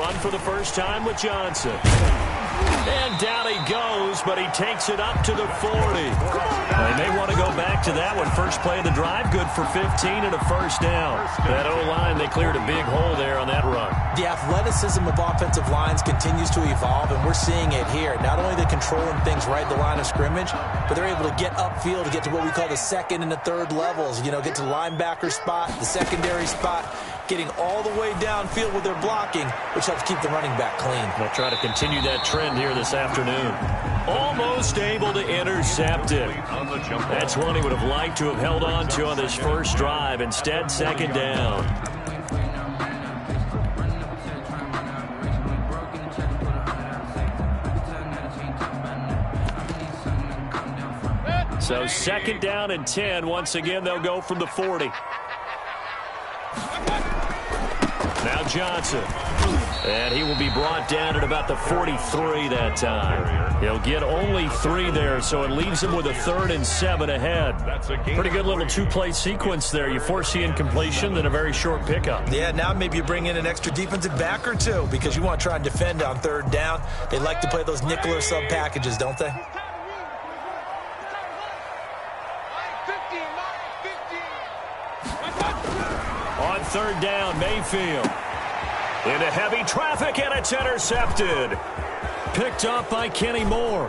run for the first time with Johnson. And down he goes, but he takes it up to the 40. They may want to go back to that one. First play of the drive, good for 15 and a first down. That O-line, they cleared a big hole there on that run. The athleticism of offensive lines continues to evolve, and we're seeing it here. Not only are they controlling things right at the line of scrimmage, but they're able to get upfield to get to what we call the second and the third levels. You know, get to the linebacker spot, the secondary spot, getting all the way downfield with their blocking, which helps keep the running back clean. They'll try to continue that trend here this afternoon. Almost able to intercept it. That's one he would have liked to have held on to on this first drive. Instead, second down. So second down and 10. Once again, they'll go from the 40. Now Johnson. And he will be brought down at about the 43 that time. He'll get only 3 there, so it leaves him with a 3rd and 7 ahead. Pretty good little two-play sequence there. You force the incompletion, then a very short pickup. Yeah, now maybe you bring in an extra defensive back or two because you want to try and defend on 3rd down. They like to play those nickel or sub packages, don't they? On 3rd down, Mayfield. Into heavy traffic, and it's intercepted. Picked up by Kenny Moore.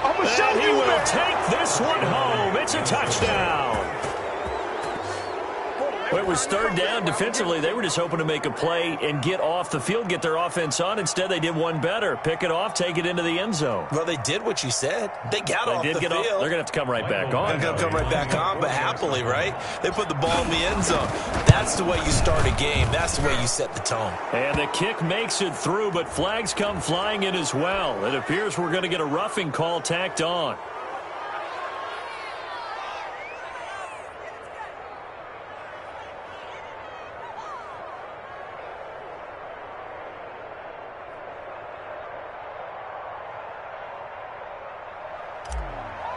And he will take this one home. It's a touchdown. Well, it was 3rd down. Defensively, they were just hoping to make a play and get off the field, get their offense on. Instead, they did one better. Pick it off, take it into the end zone. Well, they did what you said. They got off the field. They're going to have to come right back on. They're going to come right back on, but happily, right? They put the ball in the end zone. That's the way you start a game. That's the way you set the tone. And the kick makes it through, but flags come flying in as well. It appears we're going to get a roughing call tacked on.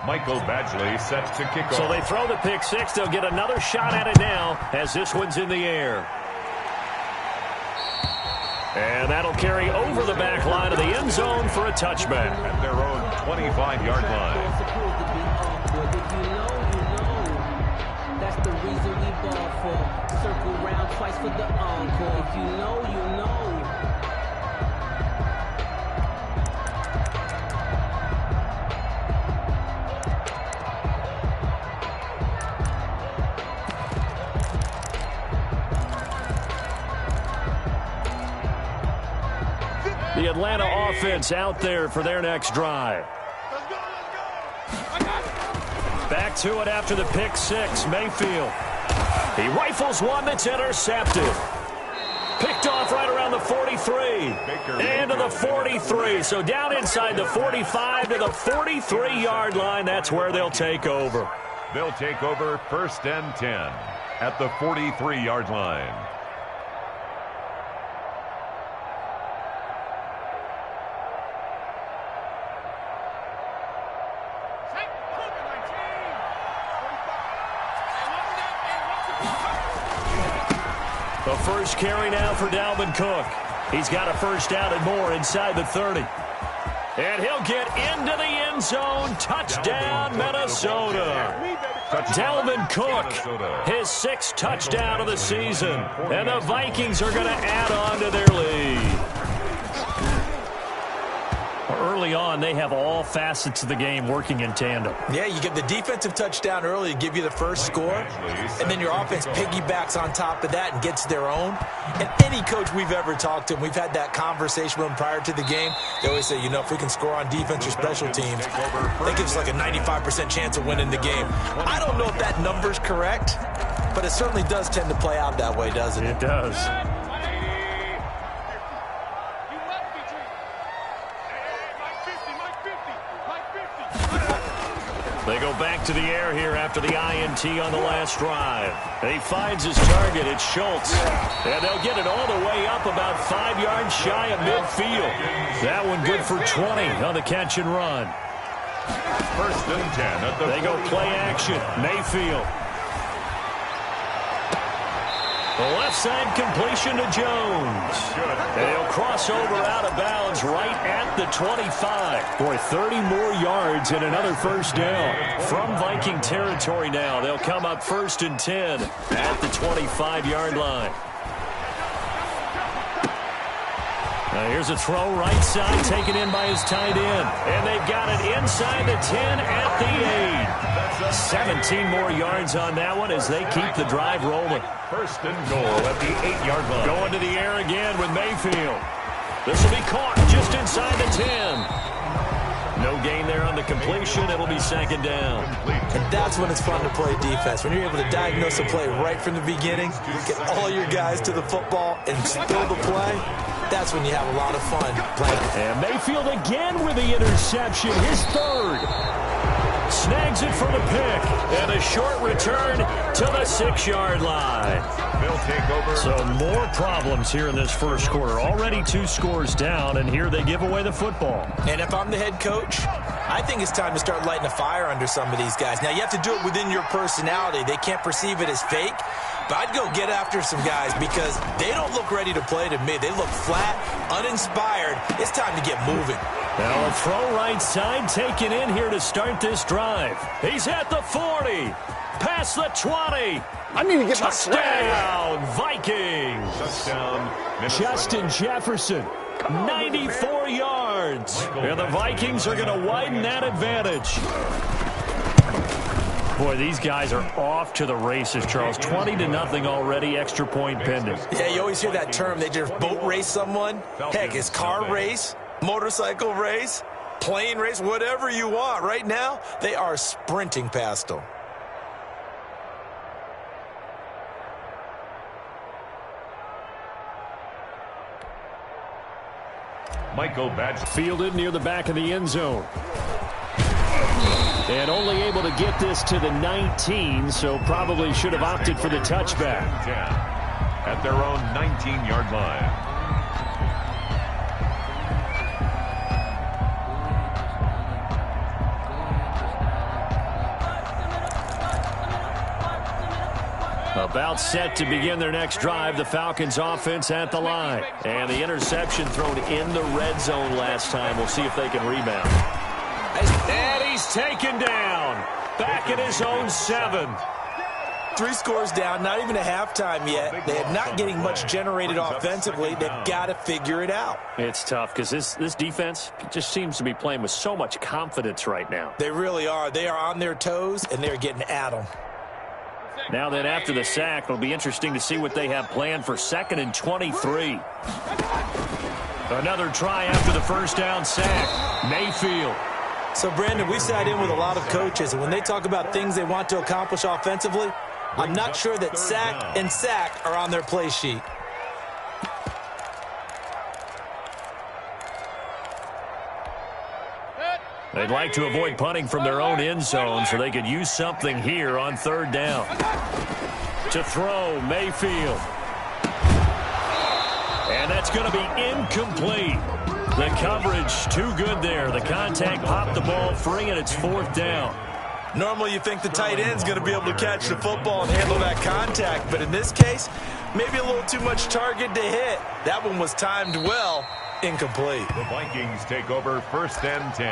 Michael Badgley set to kick off. So they throw the pick six. They'll get another shot at it now as this one's in the air. And that'll carry over the back line of the end zone for a touchback. At their own 25-yard line. That's the reason we ball for. Circle round twice for the encore. If you know, you know. The Atlanta offense out there for their next drive. Back to it after the pick six. Mayfield. He rifles one that's intercepted. Picked off right around the 43. And to the 43. So down inside the 45 to the 43-yard line. That's where they'll take over. They'll take over 1st and 10 at the 43-yard line. The first carry now for Dalvin Cook. He's got a first down and more inside the 30. And he'll get into the end zone. Touchdown, Minnesota. Dalvin Cook, his 6th touchdown of the season. And the Vikings are going to add on to their lead. Early on, they have all facets of the game working in tandem. Yeah, you get the defensive touchdown early to give you the first score, and then your offense piggybacks on top of that and gets their own. And any coach we've ever talked to, we've had that conversation with them prior to the game, they always say, you know, if we can score on defense or special teams, that gives us like a 95% chance of winning the game. I don't know if that number's correct, but it certainly does tend to play out that way, doesn't it? It does. They go back to the air here after the INT on the last drive. He finds his target. It's Schultz. And they'll get it all the way up about 5 yards shy of midfield. That one good for 20 on the catch and run. 1st and 10 at the They go play action. Mayfield. The left side completion to Jones. And he'll cross over out of bounds right at the 25. Boy, 30 more yards and another first down. From Viking territory now, they'll come up 1st and 10 at the 25-yard line. Now here's a throw right side, taken in by his tight end. And they've got it inside the 10 at the 8. 17 more yards on that one as they keep the drive rolling. 1st and goal at the 8-yard line. Going to the air again with Mayfield. This will be caught just inside the 10. No gain there on the completion. It'll be 2nd down. And that's when it's fun to play defense. When you're able to diagnose a play right from the beginning, get all your guys to the football and spill the play, that's when you have a lot of fun playing. And Mayfield again with the interception, his 3rd. Snags it for the pick. And a short return to the 6-yard line. They'll take over. So more problems here in this first quarter. Already 2 scores down, and here they give away the football. And if I'm the head coach, I think it's time to start lighting a fire under some of these guys. Now, you have to do it within your personality. They can't perceive it as fake. But I'd go get after some guys because they don't look ready to play to me. They look flat, uninspired. It's time to get moving. Now a throw right side taken in here to start this drive. He's at the 40. Past the 20. I need to get touchdown, Vikings. Touchdown, Justin Jefferson, 94 yards. And the Vikings are going to widen that advantage. Boy, these guys are off to the races, Charles. 20-0 already, extra point pending. Yeah, you always hear that term. They just boat race someone. Heck, it's car race, motorcycle race, plane race, whatever you want. Right now, they are sprinting past them. Michael Badge fielded near the back of the end zone. And only able to get this to the 19, so probably should have opted for the touchback. At their own 19-yard line. About set to begin their next drive, the Falcons offense at the line. And the interception thrown in the red zone last time. We'll see if they can rebound. And he's taken down. Back at his own 7. 3 scores down, not even a halftime yet. They are not getting much generated offensively. They've got to figure it out. It's tough because this defense just seems to be playing with so much confidence right now. They really are. They are on their toes, and they're getting at them. Now then, after the sack, it'll be interesting to see what they have planned for 2nd and 23. Another try after the first down sack. Mayfield. So, Brandon, we sat in with a lot of coaches, and when they talk about things they want to accomplish offensively, I'm not sure that sack and sack are on their play sheet. They'd like to avoid punting from their own end zone so they could use something here on 3rd down. To throw, Mayfield. And that's going to be incomplete. The coverage too good there. The contact popped the ball free, and it's 4th down. Normally you think the tight end's going to be able to catch the football and handle that contact, but in this case, maybe a little too much target to hit. That one was timed well. Incomplete. The Vikings take over 1st and 10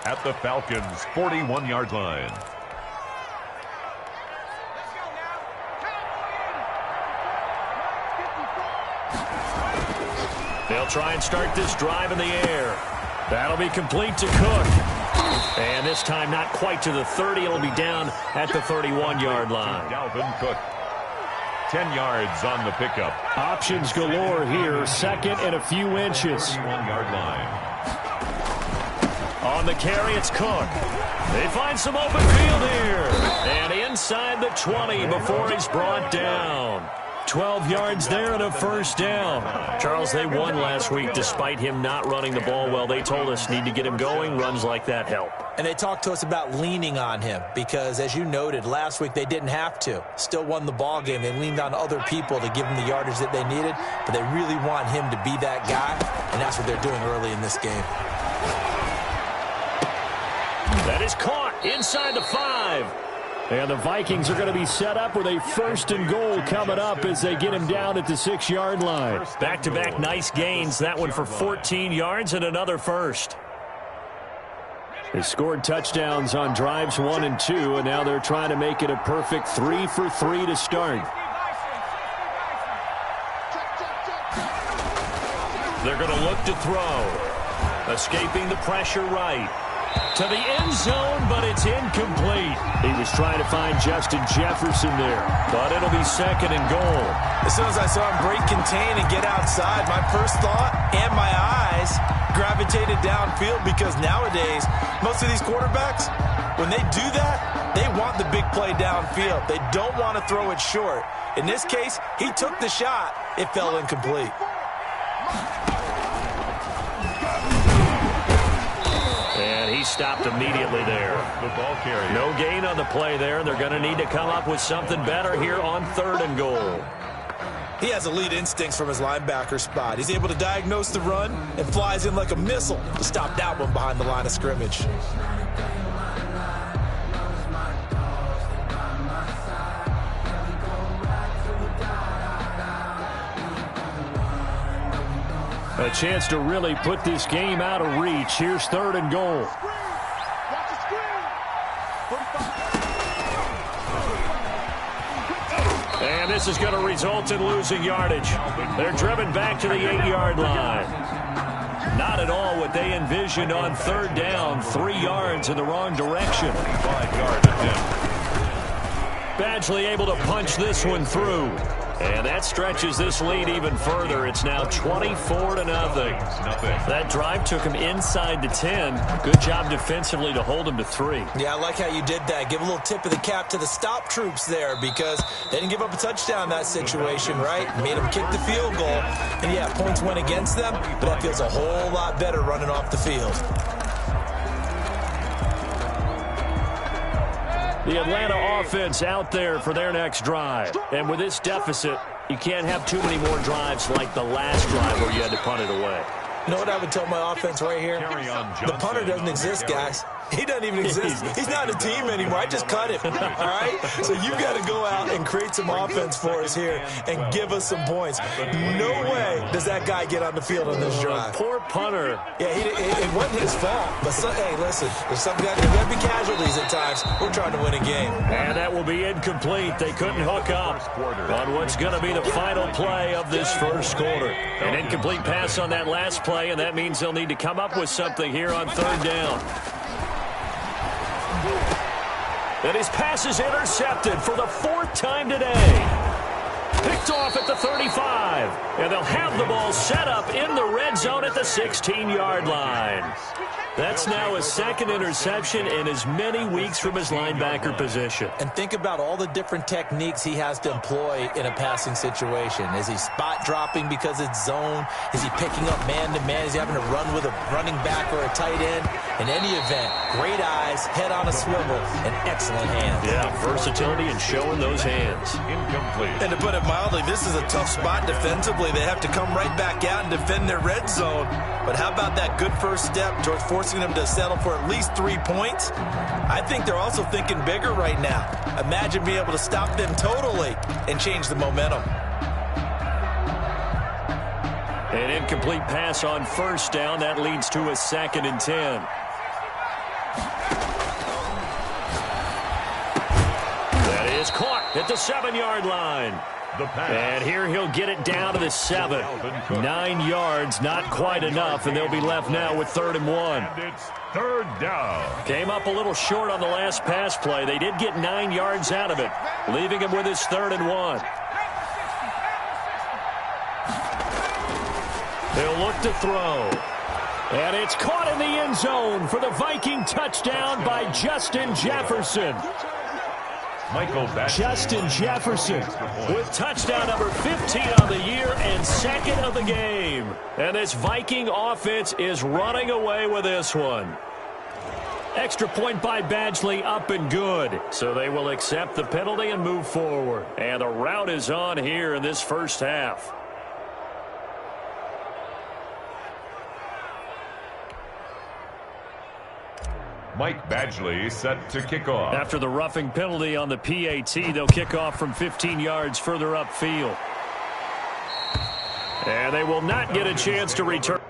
at the Falcons' 41-yard line. They'll try and start this drive in the air. That'll be complete to Cook. And this time not quite to the 30. It'll be down at the 31-yard line. Dalvin Cook. 10 yards on the pickup. Options galore here. 2nd and a few inches. 31-yard line. On the carry, it's Cook. They find some open field here. And inside the 20 before he's brought down. 12 yards there and a first down. Charles, they won last week despite him not running the ball well. They told us need to get him going. Runs like that help. And they talked to us about leaning on him because, as you noted, last week they didn't have to. Still won the ball game. They leaned on other people to give them the yardage that they needed, but they really want him to be that guy, and that's what they're doing early in this game. That is caught inside the 5. And the Vikings are going to be set up with a 1st and goal coming up as they get him down at the 6-yard line. Back-to-back nice gains. That one for 14 yards and another first. They scored touchdowns on drives 1 and 2, and now they're trying to make it a perfect 3 for 3 to start. They're going to look to throw. Escaping the pressure right. To the end zone, but it's incomplete. He was trying to find Justin Jefferson there, but it'll be 2nd and goal. As soon as I saw him break contain and get outside, my first thought and my eyes gravitated downfield, because nowadays, most of these quarterbacks, when they do that, they want the big play downfield. They don't want to throw it short. In this case, he took the shot. It fell incomplete. And he stopped immediately there. The ball carrier. No gain on the play there. They're going to need to come up with something better here on 3rd and goal. He has elite instincts from his linebacker spot. He's able to diagnose the run and flies in like a missile to stop that one behind the line of scrimmage. A chance to really put this game out of reach. Here's 3rd and goal. And this is going to result in losing yardage. They're driven back to the 8-yard line. Not at all what they envisioned on 3rd down. 3 yards in the wrong direction. 5-yard attempt. Badgley able to punch this one through. And that stretches this lead even further. It's now 24-0. That drive took him inside the 10. Good job defensively to hold him to 3. Yeah, I like how you did that. Give a little tip of the cap to the stop troops there, because they didn't give up a touchdown in that situation, right? Made them kick the field goal. And, yeah, points went against them, but that feels a whole lot better running off the field. The Atlanta offense out there for their next drive. And with this deficit, you can't have too many more drives like the last drive where you had to punt it away. You know what I would tell my offense right here? The punter doesn't exist, guys. He doesn't even exist. He's not a team anymore. I just cut him, all right? So you've got to go out and create some offense for us here and give us some points. No way does that guy get on the field on this drive. Poor punter. Yeah, it wasn't his fault. But, hey, listen, there's some guys, there's going to be casualties at times. We're trying to win a game. And that will be incomplete. They couldn't hook up on what's going to be the final play of this first quarter. An incomplete pass on that last play, and that means they'll need to come up with something here on 3rd down. And his pass is intercepted for the 4th time today. Picked off at the 35. And they'll have the ball set up in the red zone at the 16-yard line. That's now his 2nd interception in as many weeks from his linebacker position. And think about all the different techniques he has to employ in a passing situation. Is he spot dropping because it's zone? Is he picking up man-to-man? Is he having to run with a running back or a tight end? In any event, great eyes, head on a swivel, and excellent hands. Yeah, versatility and showing those hands. Incomplete. And to put it mildly, this is a tough spot defensively. They have to come right back out and defend their red zone. But how about that good first step towards forcing them to settle for at least 3 points? I think they're also thinking bigger right now. Imagine being able to stop them totally and change the momentum. An incomplete pass on 1st down. That leads to a 2nd and 10. That is caught at the 7-yard line. And here he'll get it down to the 7. 9 yards, not quite enough, and they'll be left now with 3rd and 1. And it's 3rd down. Came up a little short on the last pass play. They did get 9 yards out of it, leaving him with his 3rd and 1. They'll look to throw. And it's caught in the end zone for the Viking touchdown by Justin Jefferson. Justin Jefferson with touchdown number 15 on the year and 2nd of the game. And this Viking offense is running away with this one. Extra point by Badgley, up and good. So they will accept the penalty and move forward. And the rout is on here in this first half. Mike Badgley set to kick off. After the roughing penalty on the PAT, they'll kick off from 15 yards further upfield. And they will not get a chance to return.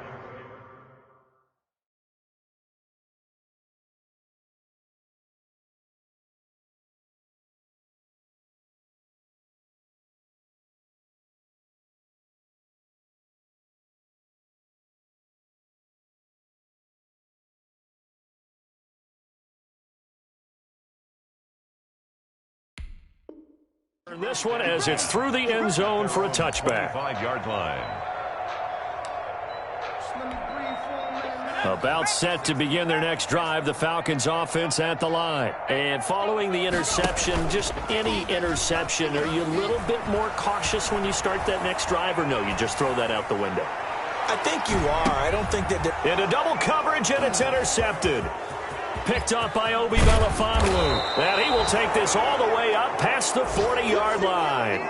This one as it's through the end zone for a touchback. 5-yard line. About set to begin their next drive, the Falcons offense at the line. And following the interception, just any interception, are you a little bit more cautious when you start that next drive, or no, you just throw that out the window? I think you are. I don't think that they're... Into double coverage, and it's intercepted. Picked up by Obi Melifonwu. And he will take this all the way up past the 40-yard line.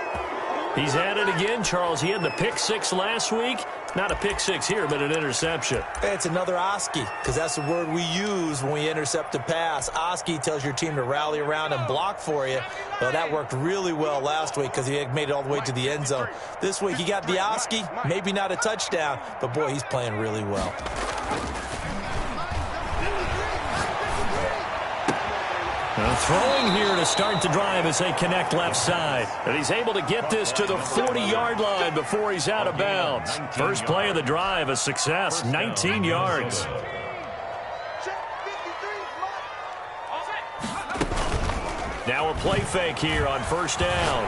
He's at it again, Charles. He had the pick six last week. Not a pick six here, but an interception. It's another OSKI, because that's the word we use when we intercept a pass. OSKI tells your team to rally around and block for you. Well, that worked really well last week because he made it all the way to the end zone. This week he got the OSKI, maybe not a touchdown, but boy, he's playing really well. Throwing here to start the drive as they connect left side. And he's able to get this to the 40-yard line before he's out of bounds. First play of the drive, a success, 19 yards. Now a play fake here on first down.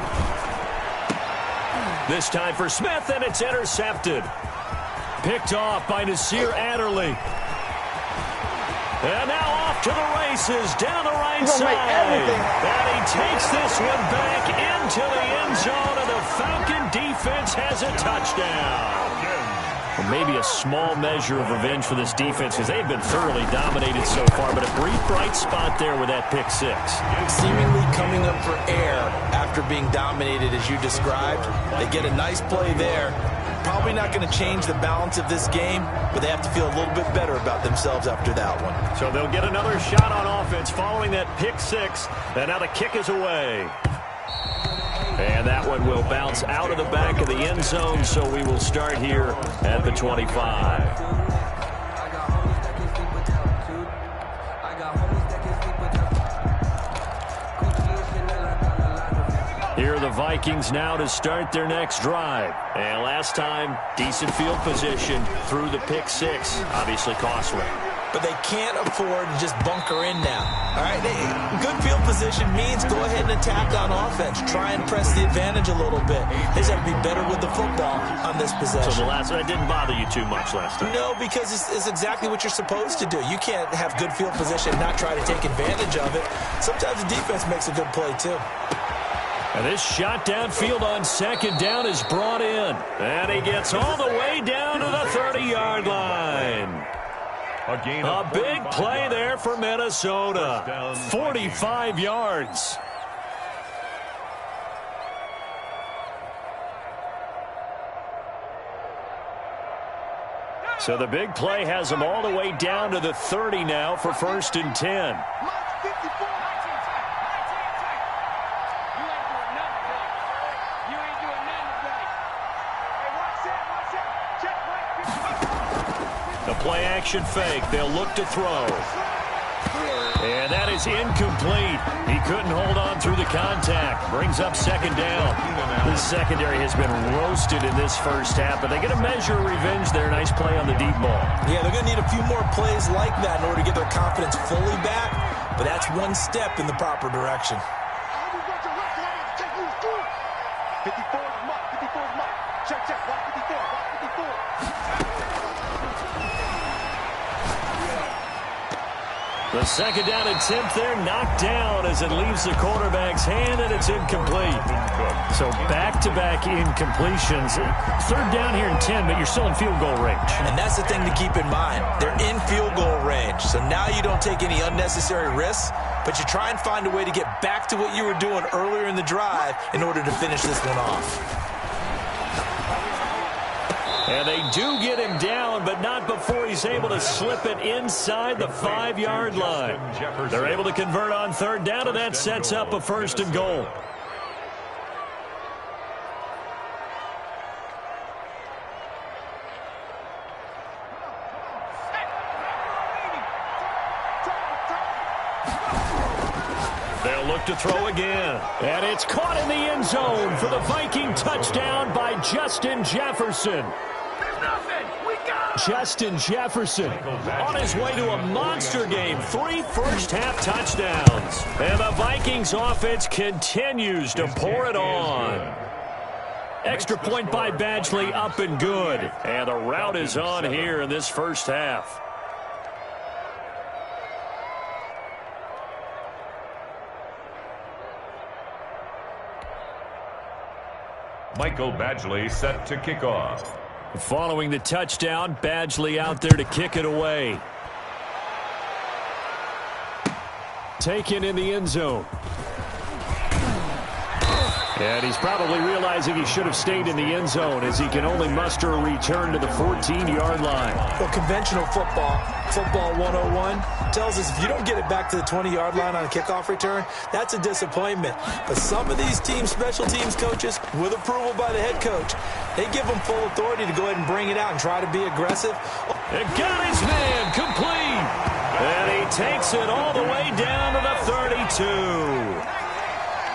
This time for Smith, and it's intercepted. Picked off by Nasir Adderley. And now off to the races, down the right side. And he takes this one back into the end zone, and the Falcon defense has a touchdown. Well, maybe a small measure of revenge for this defense because they've been thoroughly dominated so far, but a brief bright spot there with that pick six. Seemingly coming up for air after being dominated as you described. They get a nice play there. Probably not going to change the balance of this game, but they have to feel a little bit better about themselves after that one. So they'll get another shot on offense following that pick six, and now the kick is away. And that one will bounce out of the back of the end zone, so we will start here at the 25. Here are the Vikings now to start their next drive. And last time, decent field position through the pick six. Obviously costly. But they can't afford to just bunker in now. All right, good field position means go ahead and attack on offense. Try and press the advantage a little bit. They just have to be better with the football on this possession. So the last one didn't bother you too much last time? No, because it's exactly what you're supposed to do. You can't have good field position and not try to take advantage of it. Sometimes the defense makes a good play, too. And this shot downfield on second down is brought in. And he gets all the way down to the 30-yard line. A big play there for Minnesota. 45 yards. So the big play has them all the way down to the 30 now for 1st and 10. The play action fake. They'll look to throw. And that is incomplete. He couldn't hold on through the contact. Brings up second down. This secondary has been roasted in this first half, but they get a measure of revenge there. Nice play on the deep ball. Yeah, they're going to need a few more plays like that in order to get their confidence fully back, but that's one step in the proper direction. 54 is mark. 54 is mark. Check, check. Watch 54. Watch 54. The second down attempt there knocked down as it leaves the quarterback's hand, and it's incomplete. So back-to-back incompletions. Third down here in 10, but you're still in field goal range. And that's the thing to keep in mind. They're in field goal range. So now you don't take any unnecessary risks, but you try and find a way to get back to what you were doing earlier in the drive in order to finish this one off. And they do get him down, but not before he's able to slip it inside the 5-yard line. They're able to convert on third down, and that sets up a first and goal. They'll look to throw again. And it's caught in the end zone for the Viking touchdown by Justin Jefferson. Justin Jefferson on his way to a monster game. 3 first-half touchdowns. And the Vikings offense continues to pour it on. Extra point by Badgley, up and good. And the route is on here in this first half. Michael Badgley set to kick off. Following the touchdown, Badgley out there to kick it away. Taken in the end zone. And he's probably realizing he should have stayed in the end zone as he can only muster a return to the 14-yard line. Well, conventional football 101, tells us if you don't get it back to the 20-yard line on a kickoff return, that's a disappointment. But some of these special teams coaches, with approval by the head coach, they give them full authority to go ahead and bring it out and try to be aggressive. It got his man complete. And he takes it all the way down to the 32.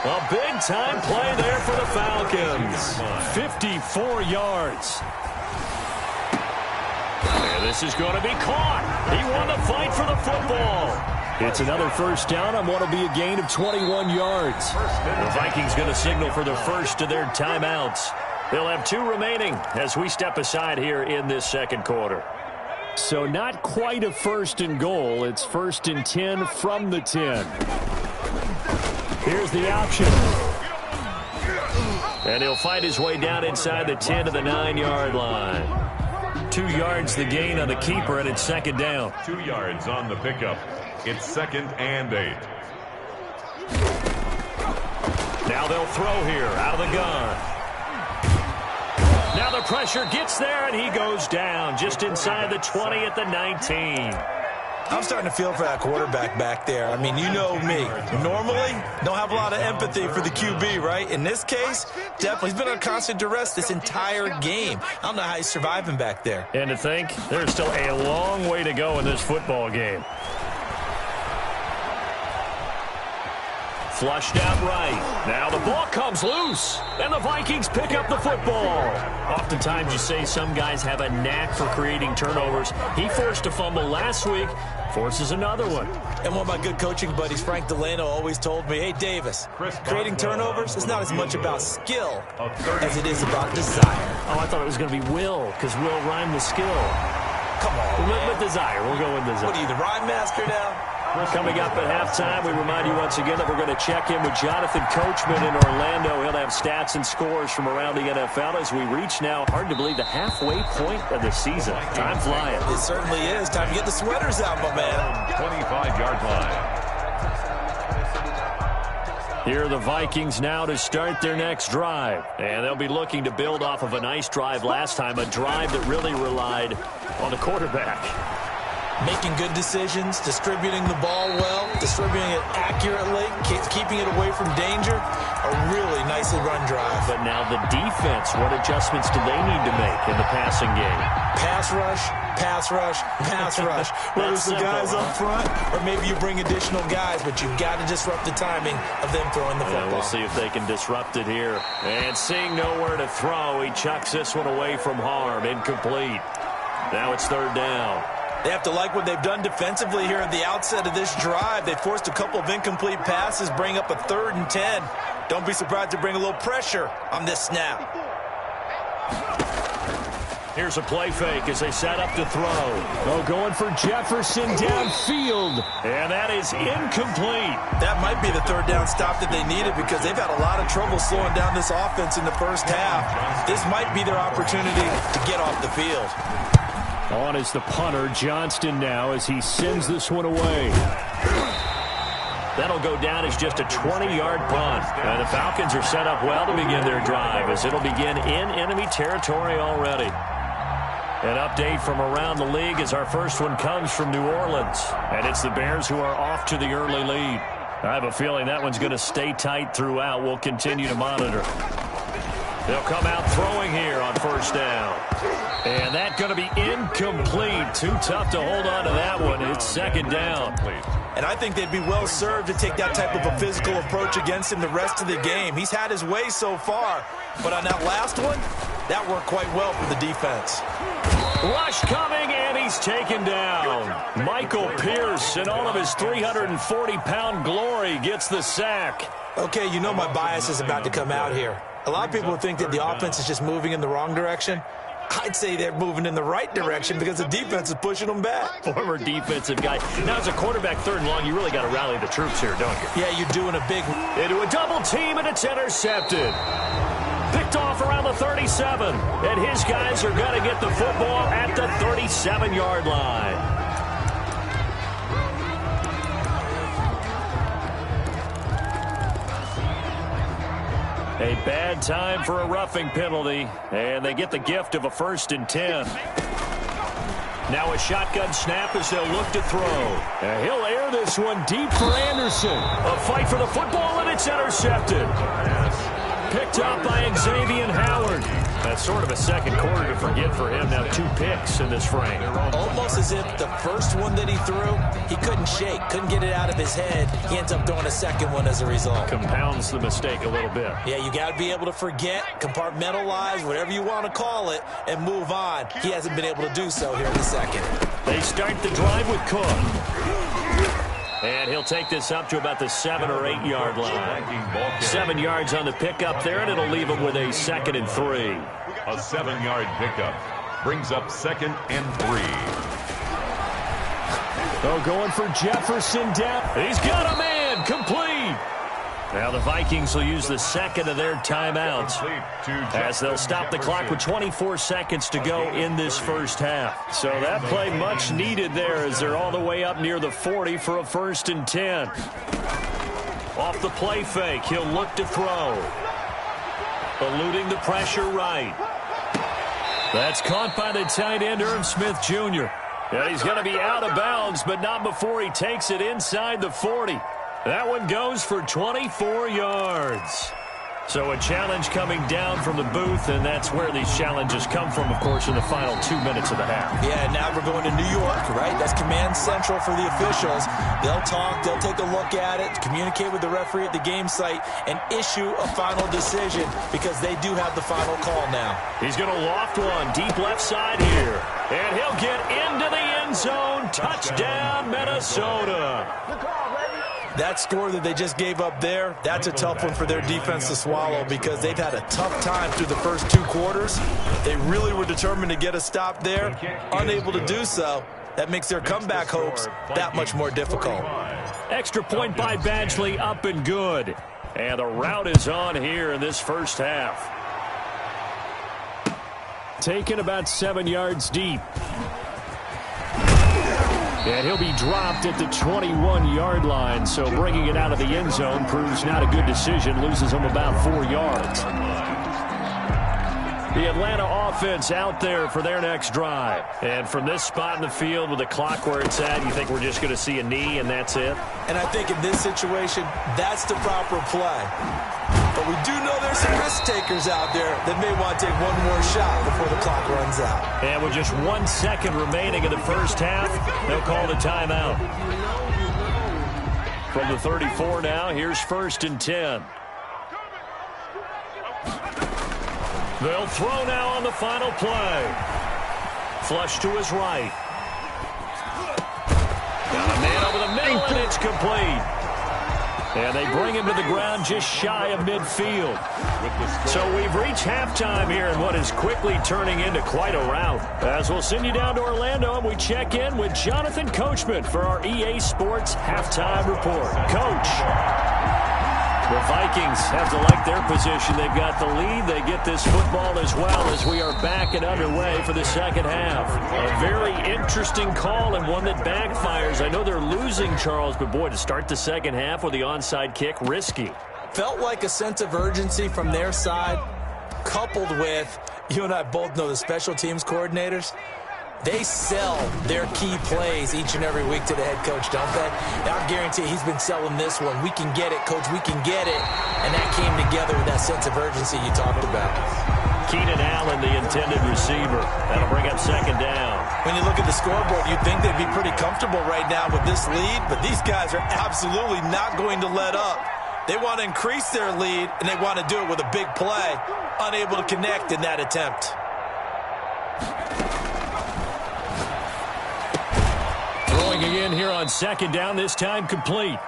A big-time play there for the Falcons. 54 yards. And this is going to be caught. He won the fight for the football. It's another first down on what will be a gain of 21 yards. The Vikings going to signal for the first of their timeouts. They'll have 2 remaining as we step aside here in this second quarter. So not quite a first and goal. It's first and 10 from the 10. Here's the option. And he'll fight his way down inside the 10 to the 9-yard line. 2 yards the gain on the keeper, and it's second down. 2 yards on the pickup. It's second and 8. Now they'll throw here out of the gun. Now the pressure gets there, and he goes down just inside the 20 at the 19. I'm starting to feel for that quarterback back there. I mean, you know me. Normally, don't have a lot of empathy for the QB, right? In this case, definitely. He's been on constant duress this entire game. I don't know how he's surviving back there. And to think, there's still a long way to go in this football game. Flushed out right. Now the ball comes loose, and the Vikings pick up the football. Oftentimes you say some guys have a knack for creating turnovers. He forced a fumble last week, forces another one. And one of my good coaching buddies, Frank Delano, always told me, hey, Davis, creating turnovers is not as much about skill as it is about desire. Oh, I thought it was going to be will, because will rhyme with skill. Come on, with desire. We'll go with desire. What are you, the rhyme master now? Coming up at halftime, we remind you once again that we're going to check in with Jonathan Coachman in Orlando. He'll have stats and scores from around the NFL as we reach now, hard to believe, the halfway point of the season. Time flying. It certainly is. Time to get the sweaters out, my man. 25-yard line. Here are the Vikings now to start their next drive. And they'll be looking to build off of a nice drive last time, a drive that really relied on the quarterback. Making good decisions, distributing the ball well, distributing it accurately, keeping it away from danger. A really nicely run drive. But now the defense, what adjustments do they need to make in the passing game? Pass rush, pass rush, pass rush. Whether it's the guys up front or maybe you bring additional guys, but you've got to disrupt the timing of them throwing the football. We'll see if they can disrupt it here. And seeing nowhere to throw, he chucks this one away from harm. Incomplete. Now it's third down. They have to like what they've done defensively here at the outset of this drive. They forced a couple of incomplete passes, bring up a 3rd and 10. Don't be surprised to bring a little pressure on this snap. Here's a play fake as they set up to throw. Oh, going for Jefferson downfield. And that is incomplete. That might be the 3rd down stop that they needed because they've had a lot of trouble slowing down this offense in the first half. This might be their opportunity to get off the field. On is the punter, Johnston now, as he sends this one away. That'll go down as just a 20-yard punt. And the Falcons are set up well to begin their drive as it'll begin in enemy territory already. An update from around the league as our first one comes from New Orleans. And it's the Bears who are off to the early lead. I have a feeling that one's going to stay tight throughout. We'll continue to monitor. They'll come out throwing here on first down. And that's going to be incomplete. Too tough to hold on to that one. It's second down. And I think they'd be well served to take that type of a physical approach against him the rest of the game. He's had his way so far. But on that last one, that worked quite well for the defense. Rush coming, and he's taken down. Michael Pierce, in all of his 340-pound glory, gets the sack. Okay, you know my bias is about to come out here. A lot of people think that the offense is just moving in the wrong direction. I'd say they're moving in the right direction because the defense is pushing them back. Former defensive guy. Now, as a quarterback, third and long, you really got to rally the troops here, don't you? Yeah, you're doing a big... Into a double team, and it's intercepted. Picked off around the 37, and his guys are going to get the football at the 37-yard line. A bad time for a roughing penalty, and they get the gift of a 1st and 10. Now a shotgun snap as they'll look to throw. And he'll air this one deep for Anderson. A fight for the football, and it's intercepted. Picked up by Xavier Howard. That's sort of a second quarter to forget for him. Now 2 picks in this frame. Almost as if the first one that he threw, he couldn't shake, couldn't get it out of his head. He ends up throwing a second one as a result. Compounds the mistake a little bit. Yeah, you got to be able to forget, compartmentalize, whatever you want to call it, and move on. He hasn't been able to do so here in the second. They start the drive with Cook. And he'll take this up to about the 7 or 8 yard line. 7 yards on the pickup there, and it'll leave him with a 2nd and 3. A 7-yard pickup brings up 2nd and 3. Oh, going for Jefferson down. He's got a man, complete. Now the Vikings will use the second of their timeouts as they'll stop the clock with 24 seconds to go in this first half. So that play much needed there as they're all the way up near the 40 for a 1st and 10. Off the play fake, he'll look to throw. Eluding the pressure right. That's caught by the tight end, Irv Smith Jr. And he's going to be out of bounds, but not before he takes it inside the 40. That one goes for 24 yards. So a challenge coming down from the booth, and that's where these challenges come from, of course, in the final 2 minutes of the half. Yeah, now we're going to New York, right? That's command central for the officials. They'll talk, they'll take a look at it, communicate with the referee at the game site, and issue a final decision because they do have the final call now. He's going to loft one deep left side here, and he'll get into the end zone. Touchdown, Minnesota. That score that they just gave up there, that's a tough one for their defense to swallow because they've had a tough time through the first 2 quarters. They really were determined to get a stop there, unable to do so. That makes their comeback hopes that much more difficult. Extra point by Badgley, up and good. And the route is on here in this first half. Taken about 7 yards deep. And he'll be dropped at the 21-yard line, so bringing it out of the end zone proves not a good decision, loses him about 4 yards. The Atlanta offense out there for their next drive. And from this spot in the field with the clock where it's at, you think we're just going to see a knee and that's it? And I think in this situation, that's the proper play. But we do know there's some risk takers out there that may want to take one more shot before the clock runs out. And with just 1 second remaining in the first half, they'll call the timeout. From the 34 now, here's 1st and 10. They'll throw now on the final play. Flush to his right. Got a man over the middle, and it's complete. And they bring him to the ground just shy of midfield. So we've reached halftime here in what is quickly turning into quite a rout. As we'll send you down to Orlando, and we check in with Jonathan Coachman for our EA Sports Halftime Report. Coach. The Vikings have to like their position. They've got the lead. They get this football as well as we are back and underway for the second half. A very interesting call and one that backfires. I know they're losing, Charles, but boy, to start the second half with the onside kick, risky. Felt like a sense of urgency from their side. coupled with, you and I both know the special teams coordinators, they sell their key plays each and every week to the head coach, don't they? And I guarantee he's been selling this one. We can get it, coach, we can get it. And that came together with that sense of urgency you talked about. Keenan Allen, the intended receiver. That'll bring up second down. When you look at the scoreboard, you'd think they'd be pretty comfortable right now with this lead, but these guys are absolutely not going to let up. They want to increase their lead, and they want to do it with a big play. Unable to connect in that attempt. Throwing again here on second down, this time complete.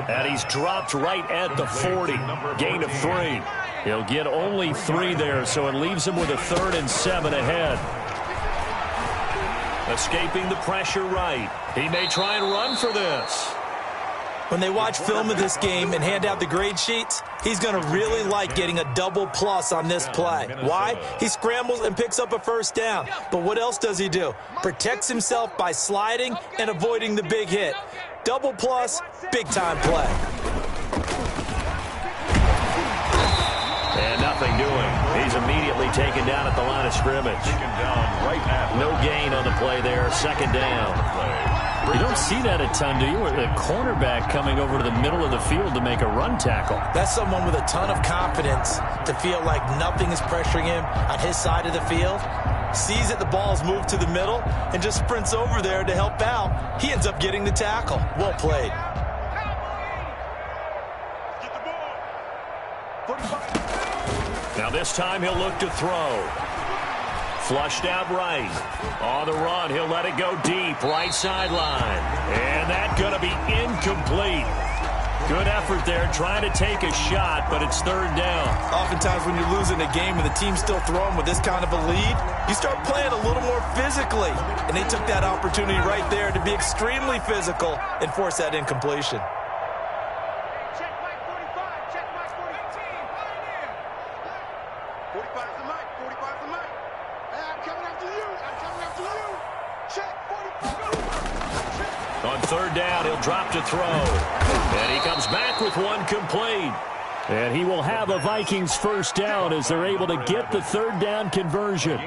And he's dropped right at the 40. Gain of 3. He'll get only 3 there, so it leaves him with a 3rd and 7 ahead. Escaping the pressure right. He may try and run for this. When they watch film of this game and hand out the grade sheets, he's going to really like getting a double plus on this play. Why? He scrambles and picks up a first down. But what else does he do? Protects himself by sliding and avoiding the big hit. Double plus, big-time play. And nothing doing. He's immediately taken down at the line of scrimmage. No gain on the play there. Second down. You don't see that a ton, do you? A cornerback coming over to the middle of the field to make a run tackle. That's someone with a ton of confidence to feel like nothing is pressuring him on his side of the field. Sees that the ball's moved to the middle and just sprints over there to help out. He ends up getting the tackle. Well played. Now this time he'll look to throw. Flushed out right. On the run, he'll let it go deep. Right sideline. And that's going to be incomplete. Good effort there, trying to take a shot, but it's 3rd down. Oftentimes when you're losing a game and the team's still throwing with this kind of a lead, you start playing a little more physically. And they took that opportunity right there to be extremely physical and force that incompletion. Check Mike 45. Check Mike 45. 45's the mic. 45's the mic. I'm coming after you. I'm coming after you. Check 45. On 3rd down, he'll drop to throw. And he comes back with one complete. And he will have a Vikings first down as they're able to get the 3rd down conversion.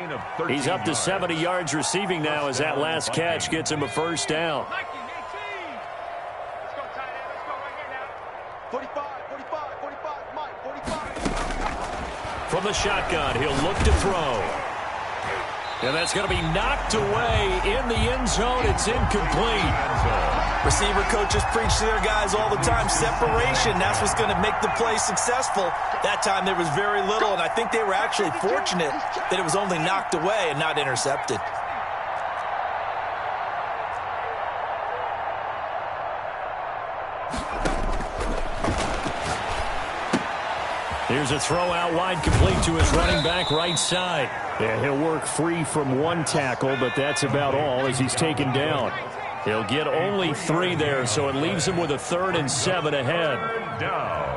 He's up to 70 yards receiving now as that last catch gets him a first down. 45, 45, 45, Mike, 45. From the shotgun, he'll look to throw. And that's going to be knocked away in the end zone. It's incomplete. Receiver coaches preach to their guys all the time. Separation, that's what's going to make the play successful. That time there was very little, and I think they were actually fortunate that it was only knocked away and not intercepted. Here's a throw out wide, complete to his running back right side. Yeah, he'll work free from one tackle, but that's about all as he's taken down. He'll get only 3 there, so it leaves him with a 3rd and 7 ahead. Down.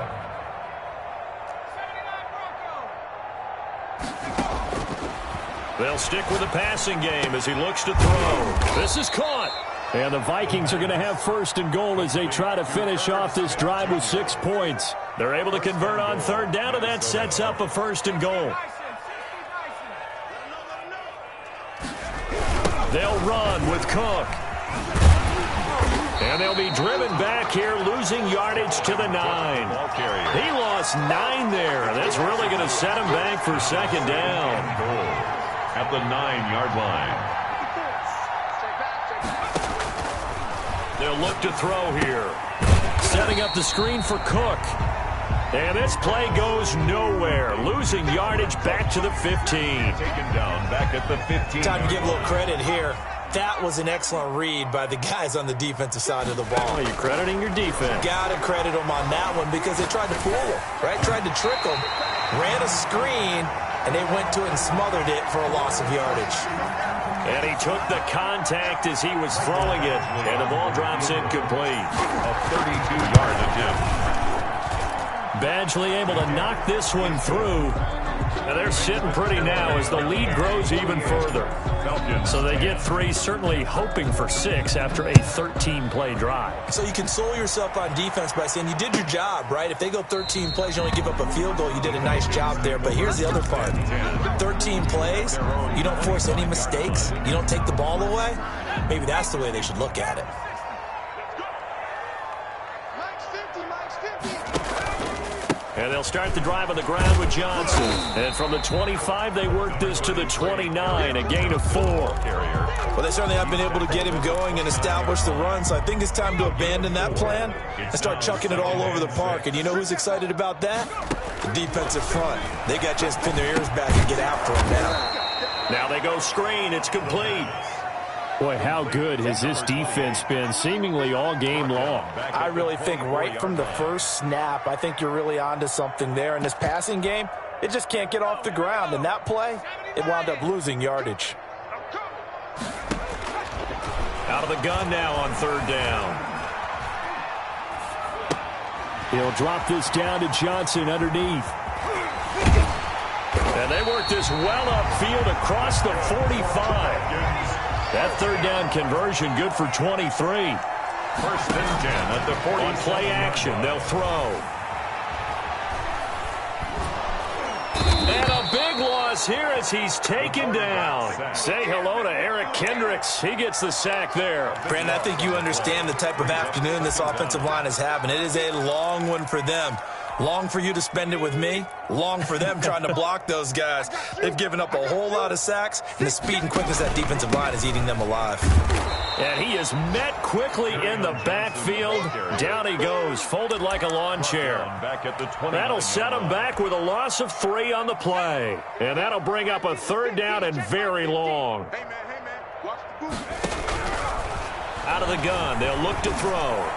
They'll stick with the passing game as he looks to throw. This is caught. And the Vikings are going to have 1st and goal as they try to finish off this drive with 6 points. They're able to convert on 3rd down, and that sets up a 1st and goal. They'll run with Cook. And they'll be driven back here, losing yardage to the 9. He lost 9 there. That's really going to set him back for 2nd down. At the 9-yard line. They'll look to throw here. Setting up the screen for Cook. And this play goes nowhere. Losing yardage back to the 15. Taken down back at the 15. Time to give a little credit here. That was an excellent read by the guys on the defensive side of the ball. Oh, you're crediting your defense. Got to credit them on that one because they tried to fool him, right? Tried to trick him. Ran a screen, and they went to it and smothered it for a loss of yardage. And he took the contact as he was throwing it, and the ball drops incomplete. A 32-yard attempt. Badgley able to knock this one through. Now they're sitting pretty now as the lead grows even further. So they get 3, certainly hoping for 6 after a 13-play drive. So you console yourself on defense by saying you did your job, right? If they go 13 plays, you only give up a field goal, you did a nice job there. But here's the other part. 13 plays, you don't force any mistakes, you don't take the ball away. Maybe that's the way they should look at it. And they'll start the drive on the ground with Johnson. And from the 25, they work this to the 29, a gain of 4. Well, they certainly have been able to get him going and establish the run, so I think it's time to abandon that plan and start chucking it all over the park. And you know who's excited about that? The defensive front. They got a chance to pin their ears back and get after him now. Now they go screen. It's complete. Boy, how good has this defense been seemingly all game long? I really think right from the first snap, I think you're really onto something there. In this passing game, it just can't get off the ground. And that play, it wound up losing yardage. Out of the gun now on 3rd down. He'll drop this down to Johnson underneath. And they work this well upfield across the 45. That 3rd down conversion good for 23. 1st and 10 at the 40. On play action, they'll throw. And a big loss here as he's taken down. Say hello to Eric Kendricks. He gets the sack there. Brandon, I think you understand the type of afternoon this offensive line is having. It is a long one for them. Long for you to spend it with me. Long for them trying to block those guys. They've given up a whole lot of sacks, and the speed and quickness of that defensive line is eating them alive. And he is met quickly in the backfield. Down he goes, folded like a lawn chair. That'll set him back with a loss of 3 on the play. And that'll bring up a 3rd down and very long. Out of the gun, they'll look to throw.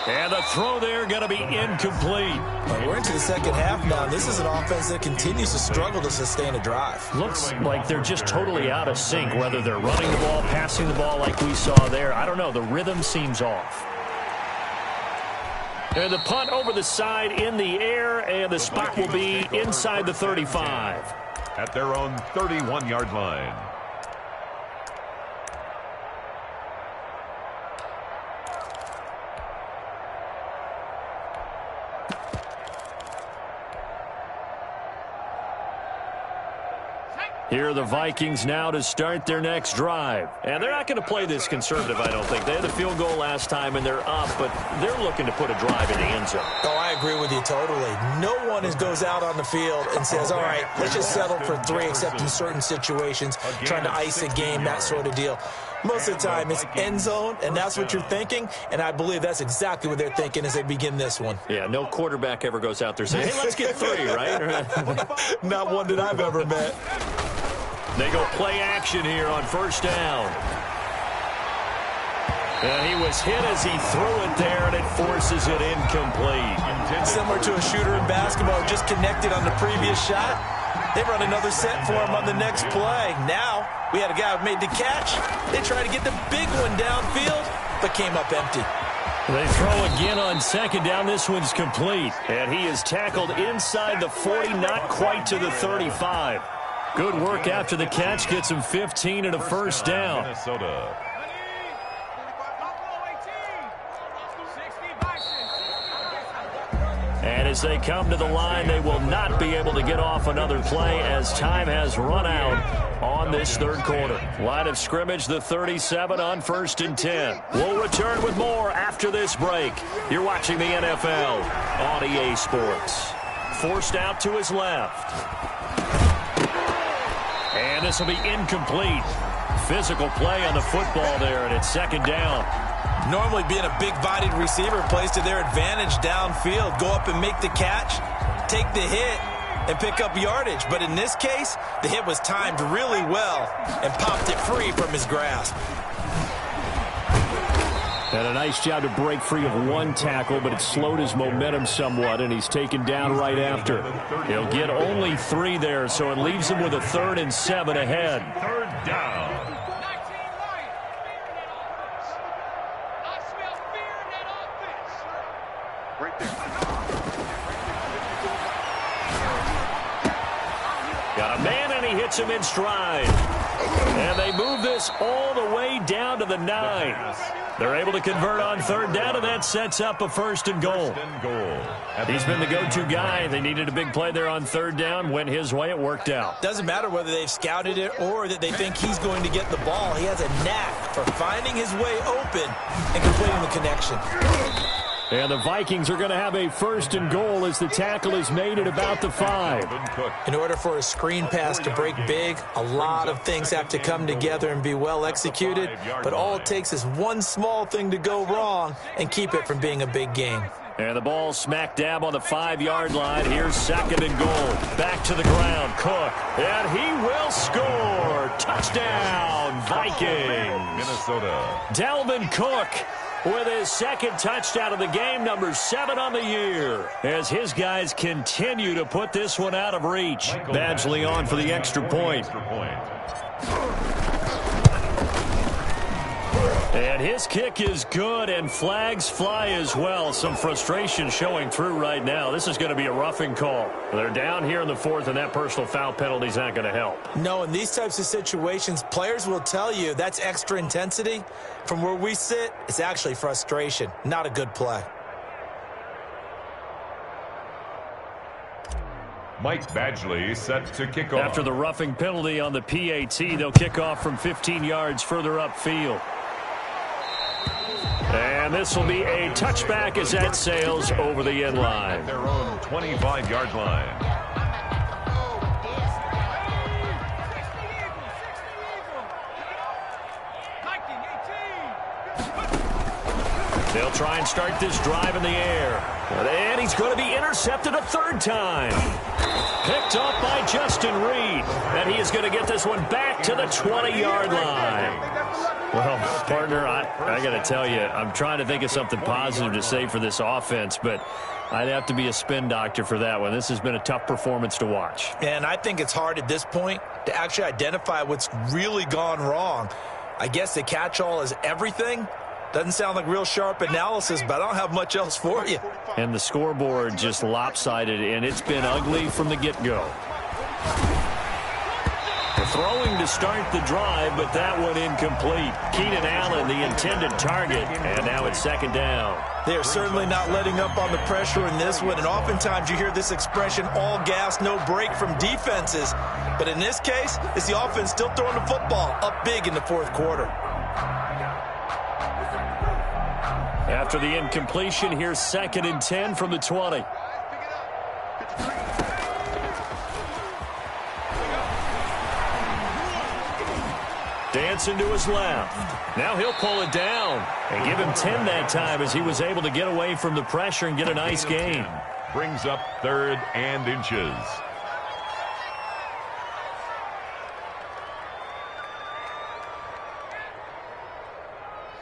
And the throw there going to be incomplete. We're into the second half now. This is an offense that continues to struggle to sustain a drive. Looks like they're just totally out of sync, whether they're running the ball, passing the ball like we saw there. I don't know. The rhythm seems off. And the punt over the side in the air, and the spot will be inside the 35. At their own 31-yard line. Here are the Vikings now to start their next drive. And they're not going to play this conservative, I don't think. They had the field goal last time, and they're up, but they're looking to put a drive in the end zone. Oh, I agree with you totally. No one goes out on the field and says, all right, let's just settle for 3, except in certain situations, trying to ice a game, that sort of deal. Most of the time, it's end zone, and that's what you're thinking, and I believe that's exactly what they're thinking as they begin this one. Yeah, no quarterback ever goes out there saying, hey, let's get 3, right? Not one that I've ever met. They go play action here on 1st down. And he was hit as he threw it there, and it forces it incomplete. Similar to a shooter in basketball, just connected on the previous shot. They run another set for him on the next play. Now, we had a guy who made the catch. They tried to get the big one downfield, but came up empty. They throw again on 2nd down. This one's complete. And he is tackled inside the 40, not quite to the 35. Good work after the catch. Gets him 15 and a 1st down. Minnesota. And as they come to the line, they will not be able to get off another play as time has run out on this 3rd quarter. Line of scrimmage, the 37 on 1st and 10. We'll return with more after this break. You're watching the NFL on EA Sports. Forced out to his left. And this will be incomplete. Physical play on the football there, and it's 2nd down. Normally being a big-bodied receiver plays to their advantage downfield. Go up and make the catch, take the hit, and pick up yardage. But in this case, the hit was timed really well and popped it free from his grasp. And a nice job to break free of one tackle, but it slowed his momentum somewhat, and he's taken down right after. He'll get only 3 there, so it leaves him with a 3rd and 7 ahead. 3rd down. Right there. gets him in stride. And they move this all the way down to the 9. They're able to convert on third down, and that sets up a first and goal. He's been the go-to guy. They needed a big play there on third down. Went his way. It worked out. Doesn't matter whether they've scouted it or that they think he's going to get the ball. He has a knack for finding his way open and completing the connection. And the Vikings are going to have a first and goal as the tackle is made at about the 5. In order for a screen pass to break big, a lot of things have to come together and be well executed. But all it takes is one small thing to go wrong and keep it from being a big gain. And the ball smack dab on the 5-yard line. Here's second and goal. Back to the ground, Cook. And he will score. Touchdown, Vikings. Minnesota. Dalvin Cook with his second touchdown of the game, number 7 on the year, as his guys continue to put this one out of reach. Badgley on for the extra point. And his kick is good, and flags fly as well. Some frustration showing through right now. This is going to be a roughing call. They're down here in the 4th, and that personal foul penalty is not going to help. No, in these types of situations, players will tell you that's extra intensity. From where we sit, it's actually frustration, not a good play. Mike Badgley set to kick off. After the roughing penalty on the PAT, they'll kick off from 15 yards further upfield. And this will be a touchback as that sails over the end line. Their own 25-yard line. They'll try and start this drive in the air. And he's going to be intercepted a third time. Picked off by Justin Reed. And he is going to get this one back to the 20-yard line. Well, partner, I got to tell you, I'm trying to think of something positive to say for this offense, but I'd have to be a spin doctor for that one. This has been a tough performance to watch. And I think it's hard at this point to actually identify what's really gone wrong. I guess the catch-all is everything. Doesn't sound like real sharp analysis, but I don't have much else for you. And the scoreboard just lopsided, and it's been ugly from the get-go. Throwing to start the drive, but that one incomplete. Keenan Allen, the intended target, and now it's second down. They are certainly not letting up on the pressure in this one, and oftentimes you hear this expression, all gas, no break from defenses. But in this case, it's the offense still throwing the football up big in the 4th quarter. After the incompletion, here's 2nd and 10 from the 20. Dancing to his left. Now he'll pull it down and give him 10 that time as he was able to get away from the pressure and get a nice gain. Brings up 3rd and inches.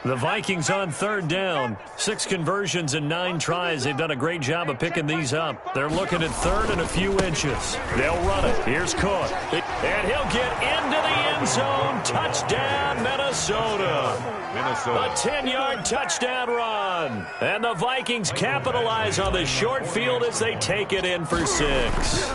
The Vikings on 3rd down. 6 conversions and 9 tries. They've done a great job of picking these up. They're looking at 3rd and a few inches. They'll run it. Here's Cook. And he'll get into the end zone. Touchdown, Minnesota. A 10-yard touchdown run. And the Vikings capitalize on the short field as they take it in for 6.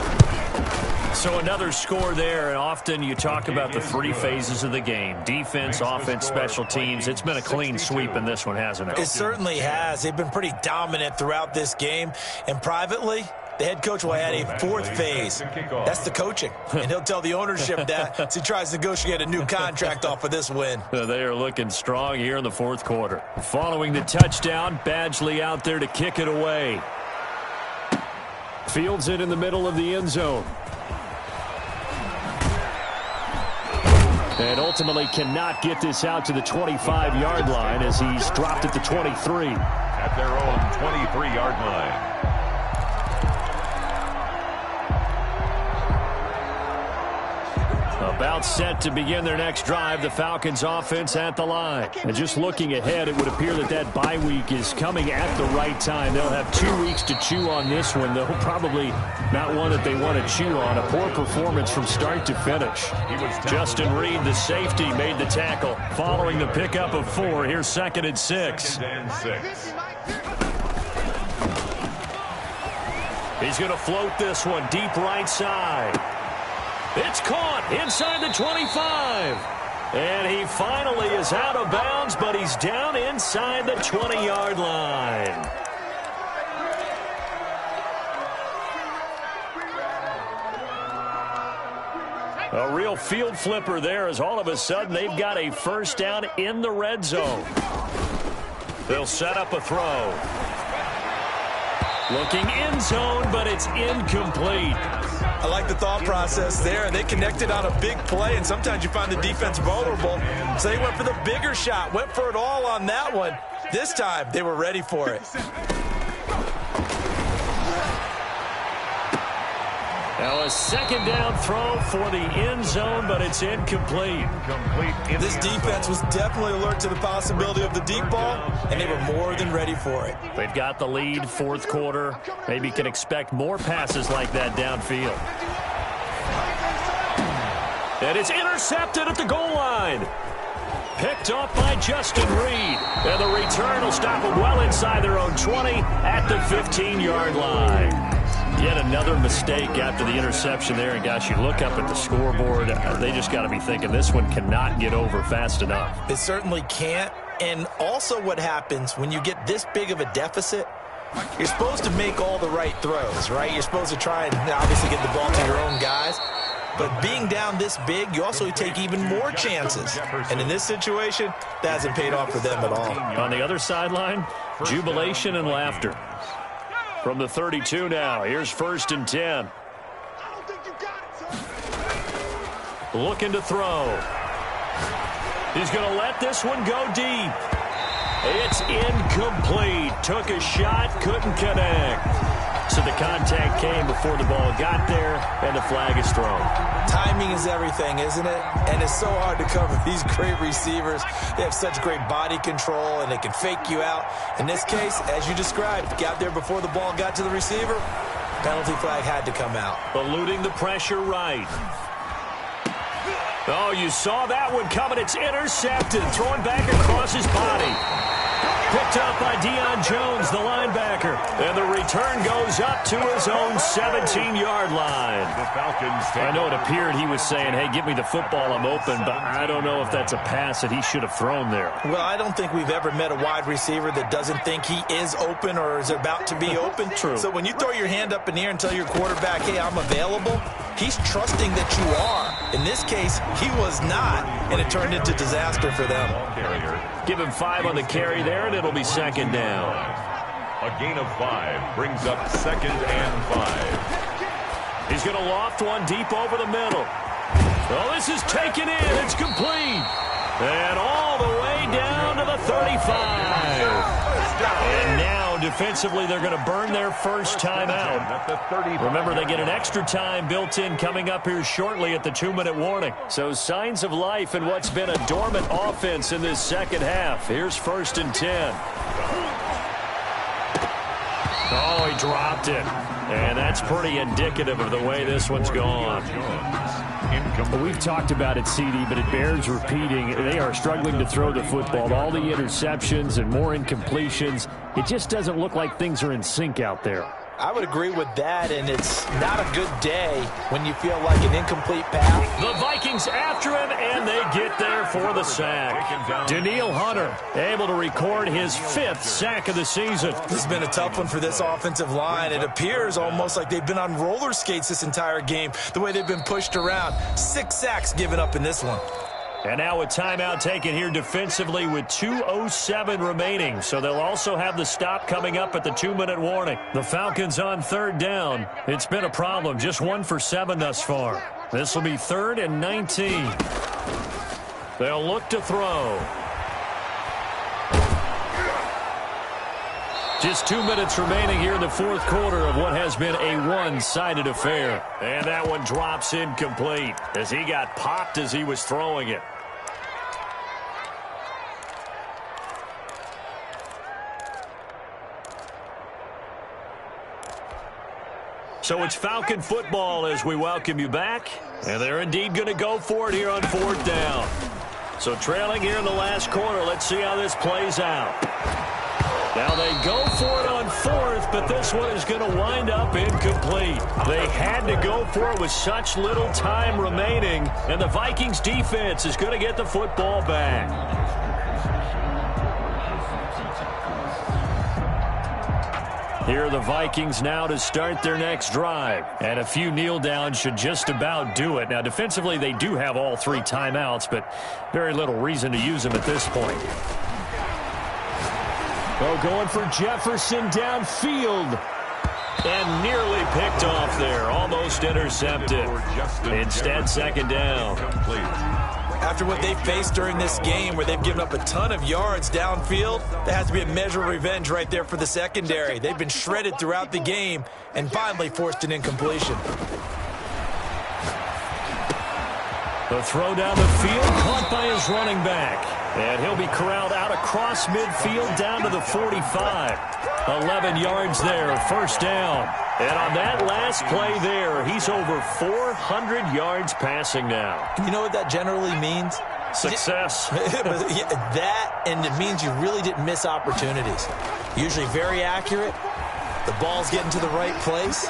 So another score there, and often you talk about the 3 phases of the game. Defense, offense, special teams. It's been a clean sweep in this one, hasn't it? It certainly has. They've been pretty dominant throughout this game. And privately, the head coach will add a 4th phase. That's the coaching. And he'll tell the ownership that as he tries to negotiate a new contract off of this win. They are looking strong here in the 4th quarter. Following the touchdown, Badgley out there to kick it away. Fields it in the middle of the end zone. And ultimately cannot get this out to the 25-yard line as he's dropped at the 23. At their own 23-yard line. About set to begin their next drive, the Falcons offense at the line. And just looking ahead, it would appear that that bye week is coming at the right time. They'll have 2 weeks to chew on this one, though probably not one that they want to chew on. A poor performance from start to finish. Justin Reed, the safety, made the tackle. Following the pickup of 4, here's 2nd and 6. He's going to float this one deep right side. It's caught inside the 25. And he finally is out of bounds, but he's down inside the 20-yard line. A real field flipper there, as all of a sudden they've got a first down in the red zone. They'll set up a throw. Looking end zone, but it's incomplete. I like the thought process there. They connected on a big play, and sometimes you find the defense vulnerable. So they went for the bigger shot, went for it all on that one. This time, they were ready for it. Now a second down throw for the end zone, but it's incomplete. This defense was definitely alert to the possibility of the deep ball, and they were more than ready for it. They've got the lead, fourth quarter. Maybe can expect more passes like that downfield. And it's intercepted at the goal line. Picked off by Justin Reed. And the return will stop them well inside their own 20 at the 15-yard line. Yet another mistake after the interception there. And, gosh, you look up at the scoreboard, they just got to be thinking this one cannot get over fast enough. It certainly can't. And also what happens when you get this big of a deficit, you're supposed to make all the right throws, right? You're supposed to try and obviously get the ball to your own guys. But being down this big, you also take even more chances. And in this situation, that hasn't paid off for them at all. On the other sideline, jubilation and laughter. From the 32 now, here's 1st and 10. Looking to throw. He's going to let this one go deep. It's incomplete. Took a shot, couldn't connect. So the contact came before the ball got there, and the flag is thrown. Timing is everything, isn't it? And it's so hard to cover these great receivers. They have such great body control, and they can fake you out. In this case, as you described, got there before the ball got to the receiver. Penalty flag had to come out. Eluding the pressure right. Oh, you saw that one coming. It's intercepted. Throwing back across his body. Picked up by Deion Jones, the linebacker. And the return goes up to his own 17-yard line. The Falcons. I know it appeared he was saying, hey, give me the football, I'm open, but I don't know if that's a pass that he should have thrown there. Well, I don't think we've ever met a wide receiver that doesn't think he is open or is about to be open. True. So when you throw your hand up in the air and tell your quarterback, hey, I'm available, he's trusting that you are. In this case, he was not, and it turned into disaster for them. Give him 5 on the carry there, and it'll be second down. A gain of 5 brings up 2nd and 5. He's going to loft one deep over the middle. Well, this is taken in. It's complete. And all the way down to the 35. And now, defensively, they're going to burn their first time out. Remember, they get an extra time built in coming up here shortly at the 2-minute warning. So signs of life in what's been a dormant offense in this second half. Here's 1st and 10. Oh, he dropped it. And that's pretty indicative of the way this one's gone. We've talked about it, CD, but it bears repeating. They are struggling to throw the football. All the interceptions and more incompletions. It just doesn't look like things are in sync out there. I would agree with that, and it's not a good day when you feel like an incomplete pass. The Vikings after him, and they get there for the sack. Danielle Hunter able to record his 5th sack of the season. This has been a tough one for this offensive line. It appears almost like they've been on roller skates this entire game, the way they've been pushed around. 6 sacks given up in this one. And now a timeout taken here defensively with 2:07 remaining. So they'll also have the stop coming up at the 2-minute warning. The Falcons on 3rd down. It's been a problem. Just 1 for 7 thus far. This will be 3rd and 19. They'll look to throw. Just 2 minutes remaining here in the 4th quarter of what has been a one-sided affair. And that one drops incomplete as he got popped as he was throwing it. So it's Falcon football as we welcome you back. And they're indeed going to go for it here on 4th down. So trailing here in the last quarter. Let's see how this plays out. Now they go for it on 4th, but this one is going to wind up incomplete. They had to go for it with such little time remaining, and the Vikings defense is going to get the football back. Here are the Vikings now to start their next drive. And a few kneel downs should just about do it. Now, defensively, they do have all 3 timeouts, but very little reason to use them at this point. Oh, going for Jefferson downfield. And nearly picked off there. Almost intercepted. Instead, second down. After what they faced during this game where they've given up a ton of yards downfield, there has to be a measure of revenge right there for the secondary. They've been shredded throughout the game and finally forced an incompletion. The throw down the field, caught by his running back. And he'll be corralled out across midfield down to the 45. 11 yards there, first down. And on that last play there, he's over 400 yards passing now. You know what that generally means? Success. That, and it means you really didn't miss opportunities. Usually very accurate. The ball's getting to the right place.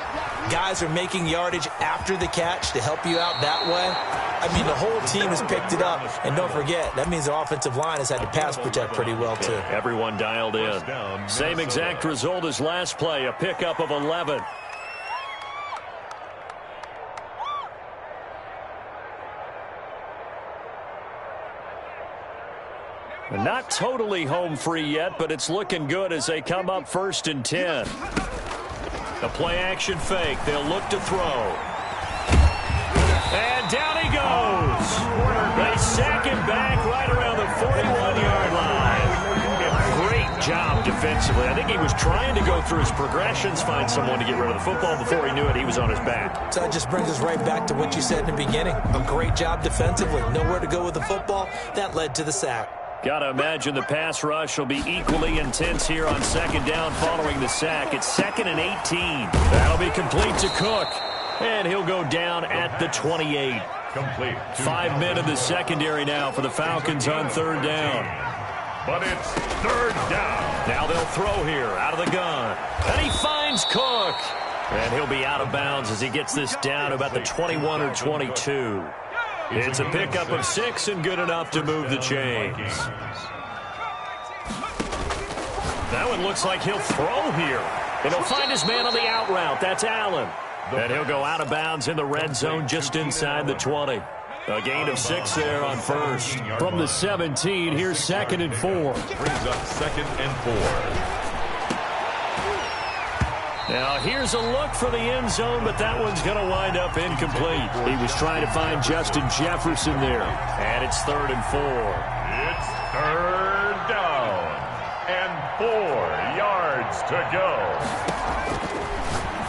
Guys are making yardage after the catch to help you out that way. I mean, the whole team has picked it up. And don't forget, that means the offensive line has had to pass protect pretty well, too. Everyone dialed in. Same exact result as last play, a pickup of 11. Not totally home free yet, but it's looking good as they come up 1st and 10. The play action fake. They'll look to throw. And down he goes. They sack him back right around the 41-yard line. Great job defensively. I think he was trying to go through his progressions, find someone to get rid of the football. Before he knew it, he was on his back. So that just brings us right back to what you said in the beginning. A great job defensively. Nowhere to go with the football. That led to the sack. Got to imagine the pass rush will be equally intense here on second down following the sack. It's 2nd and 18. That'll be complete to Cook. And he'll go down at the 28. Complete. 5 men in the secondary now for the Falcons on 3rd down. But it's 3rd down. Now they'll throw here out of the gun. And he finds Cook. And he'll be out of bounds as he gets this down to about the 21 or 22. It's a pickup of 6 and good enough to move the chains. That one looks like he'll throw here. And he'll find his man on the out route. That's Allen. And he'll go out of bounds in the red zone just inside the 20. A gain of 6 there on 1st. From the 17, here's 2nd and 4. Brings up 2nd and 4. Now, here's a look for the end zone, but that one's going to wind up incomplete. He was trying to find Justin Jefferson there. And it's 3rd and 4. It's 3rd down. And 4 yards to go.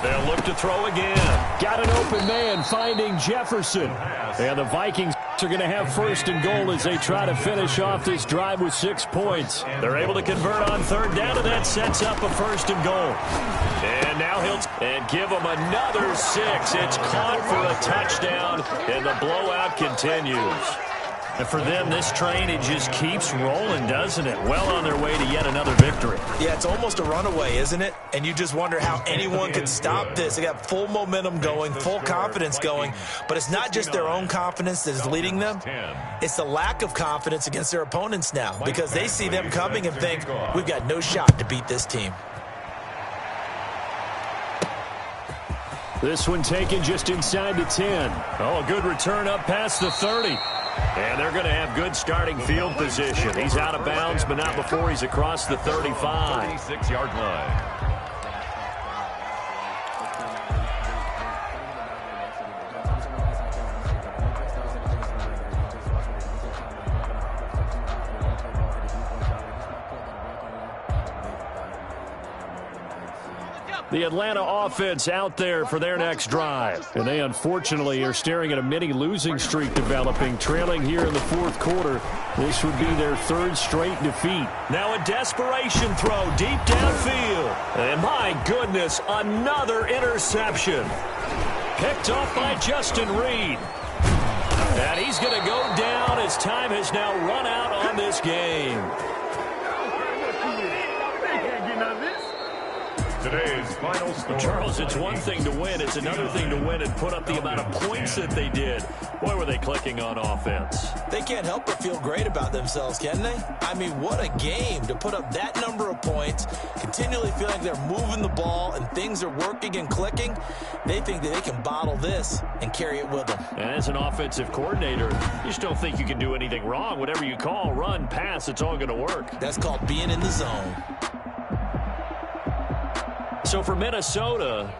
They'll look to throw again. Got an open man finding Jefferson. And the Vikings are going to have 1st and goal as they try to finish off this drive with 6 points. They're able to convert on 3rd down, and that sets up a 1st and goal. And now he'll give them another 6. It's caught for a touchdown, and the blowout continues. And for them, this train, it just keeps rolling, doesn't it? Well on their way to yet another victory. Yeah, it's almost a runaway, isn't it? And you just wonder how anyone could stop this. They got full momentum going, full confidence going. But it's not just their own confidence that is leading them. It's the lack of confidence against their opponents now because they see them coming and think, we've got no shot to beat this team. This one taken just inside the 10. Oh, a good return up past the 30. And they're going to have good starting field position. He's out of bounds, but not before he's across the 35. 36-yard line. The Atlanta offense out there for their next drive. And they unfortunately are staring at a mini losing streak developing, trailing here in the 4th quarter. This would be their 3rd straight defeat. Now a desperation throw deep downfield. And my goodness, another interception. Picked off by Justin Reed. And he's going to go down as time has now run out on this game. Today's final score. Charles, it's one thing to win. It's another thing to win and put up the amount of points that they did. Boy, were they clicking on offense. They can't help but feel great about themselves, can they? I mean, what a game to put up that number of points, continually feel like they're moving the ball and things are working and clicking. They think that they can bottle this and carry it with them. And as an offensive coordinator, you just don't think you can do anything wrong. Whatever you call, run, pass, it's all going to work. That's called being in the zone. So for Minnesota,